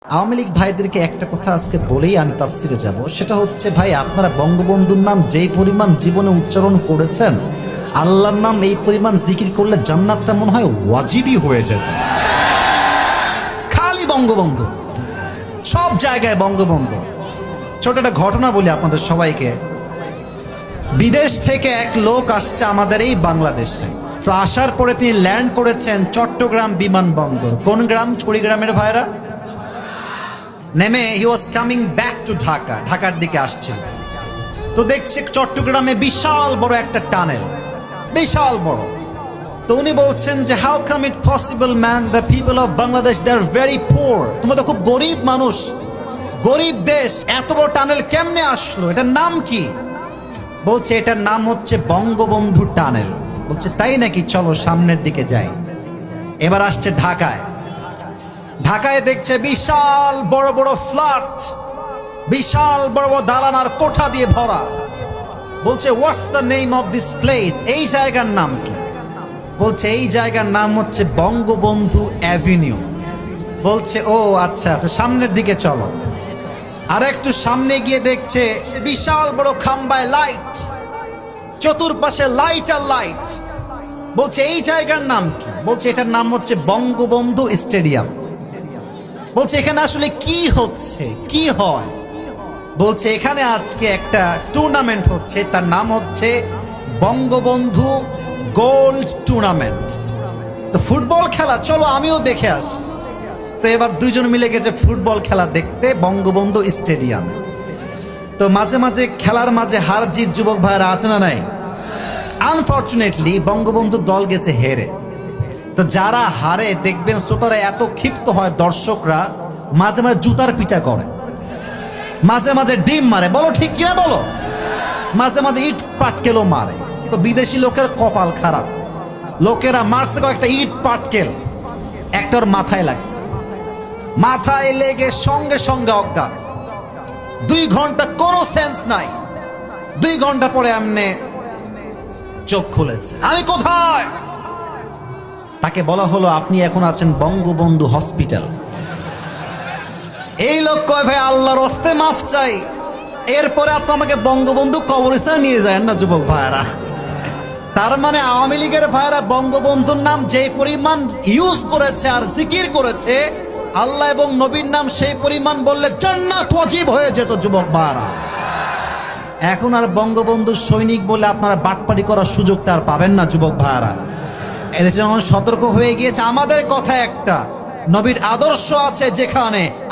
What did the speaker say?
আওয়ামী লীগ ভাইদেরকে একটা কথা আজকে বলেই আমি তাফসিরে যাব, সেটা হচ্ছে ভাই আপনারা বঙ্গবন্ধুর নাম যেই পরিমাণ জীবনে উচ্চারণ করেছেন, আল্লাহর নাম এই পরিমাণ জিকির করলে জান্নাতটা মনে হয় ওয়াজিবই হয়ে যেত। খালি বঙ্গবন্ধু, সব জায়গায় বঙ্গবন্ধু। ছোট একটা ঘটনা বলি আপনাদের সবাইকে। বিদেশ থেকে এক লোক আসছে আমাদের এই বাংলাদেশে। তো আসার পরে তিনি ল্যান্ড করেছেন চট্টগ্রাম বিমানবন্দর। কোন গ্রাম? কুড়িগ্রামের ভাইরা। নেমে he was coming back to Dhaka, ঢাকার দিকে আসছিল। তো দেখছে চট্টগ্রামে বিশাল বড় একটা টানেল, বিশাল বড়। তো উনি বলছেন যে how come it possible man, the people of Bangladesh they are very poor, তোমরা তো খুব গরিব মানুষ, গরিব দেশ, এত বড় টানেল কেমনে আসলো, এটার নাম কি? বলছে এটার নাম হচ্ছে বঙ্গবন্ধু টানেল। বলছে তাই নাকি, চলো সামনের দিকে যাই। এবার আসছে ঢাকায়। ঢাকায় দেখছে বিশাল বড় বড় ফ্ল্যাট, বিশাল বড় বড় দালান আর কোঠা দিয়ে ভরা। বলছে what's the name of this place, এই জায়গার নাম কি? বলছে এই জায়গার নাম হচ্ছে বঙ্গবন্ধু অ্যাভিনিউ। বলছে ও আচ্ছা আচ্ছা, সামনের দিকে চলো। আর একটু সামনে গিয়ে দেখছে বিশাল বড় খাম্বায় লাইট, চতুর্পাশে লাইট আর লাইট। বলছে এই জায়গার নাম কি? বলছে এটার নাম হচ্ছে বঙ্গবন্ধু স্টেডিয়াম। বলছে এখানে আসলে কি হচ্ছে, কি হয়? বলছে এখানে আজকে একটা টুর্নামেন্ট হচ্ছে, তার নাম হচ্ছে বঙ্গবন্ধু গোল্ড টুর্নামেন্ট। তো ফুটবল খেলা, চলো আমিও দেখে আসি। তো এবার দুইজন মিলে গেছে ফুটবল খেলা দেখতে বঙ্গবন্ধু স্টেডিয়ামে। তো মাঝে মাঝে খেলার মাঝে হার জিত যুবক ভাইরা আছে না নাই? আনফরচুনেটলি বঙ্গবন্ধু দল গেছে হেরে। তো যারা হারে দেখবেন শ্রোতারা এত ক্ষিপ্ত হয়, দর্শকরা মাঝে মাঝে জুতার পিটা করে, মাঝে মাঝে ডিম মারে, বলো ঠিক কিনা বলো, মাঝে মাঝে ইট পাটকেলও মারে। তো বিদেশি লোকের কপাল খারাপ, লোকেরা মারছে কয়েকটা ইট পাটকেল, একটার মাথায় লাগছে, মাথায় লেগে সঙ্গে সঙ্গে অজ্ঞান। 2 ঘন্টা কোনো সেন্স নাই। 2 ঘন্টা পরে এমনি চোখ খুলেছে। আমি কোথায়? তাকে বলা হলো আপনি এখন আছেন বঙ্গবন্ধু হসপিটাল। এই লোক কয় ভাই আল্লাহর হস্তে মাফ চাই, এরপরে আপনি আমাকে বঙ্গবন্ধু কবরস্থানে নিয়ে যায় না যুবক ভাইরা। তার মানে আওয়ামী লীগের ভাইরা বঙ্গবন্ধুর নাম যে পরিমাণ ইউজ করেছে আর জিকির করেছে, আল্লাহ এবং নবীর নাম সেই পরিমাণ বললে জান্নাত ওয়াজিব হয়ে যেত যুবক ভাইরা। এখন আর বঙ্গবন্ধুর সৈনিক বলে আপনারা বাটপাড়ি করার সুযোগটা আর পাবেন না যুবক ভাইরা। এদেশে যখন সতর্ক হয়ে গিয়েছে, আমাদের কথা একটা, নবীর আদর্শ আছে যেখানে